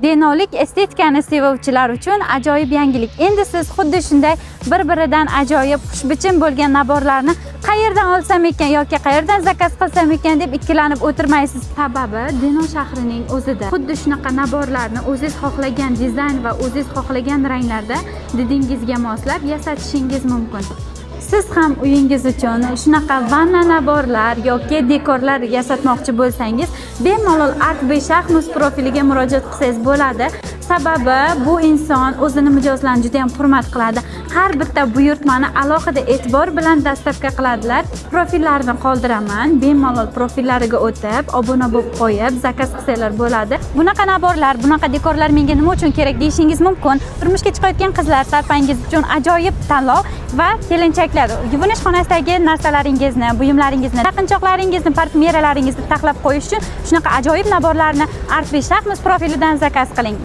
Denolik estetikani sevuvchilar uchun ajoyib yangilik. Endi siz xuddi shunday bir-biridan ajoyib xushbichim bo'lgan naborlarni qayerdan olsam ekan yoki qayerdan zakaz qilsam ekan deb ikkilanib o'tirmaysiz. Sababi Deno shahrining o'zida xuddi shunaqa naborlarni o'zingiz xohlagan dizayn va o'zingiz xohlagan ranglarda didingizga moslab yasatishingiz mumkin. Siz ham uyingiz uchun shunaqa vanna naborlar yoki dekorlar yasatmoqchi bo'lsangiz, bemalol Art by Shahmus profiliga murojaat qilsangiz bo'ladi. Sababi bu inson o'zini mijozlarini juda ham hurmat qiladi. Har bitta buyurtmani alohida e'tibor bilan dastavka qiladilar. Profillarini qoldiraman. Bemalol profillariga o'tib, obuna bo'lib qo'yib, zakaz qilsanglar bo'ladi. Bunaqa naborlar, bunaqa dekorlar menga nima uchun kerak deyishingiz mumkin. Turmushga chiqayotgan qizlar sarfangiz uchun ajoyib tanlov va kelinchaklar yuvinish xonasidagi narsalaringizni, buyumlaringizni, taqinchoqlaringizni, parfyumeriyaringizni taxlab qo'yish uchun shunaqa ajoyib naborlarni Art by Shahmus profilidan zakaz qiling.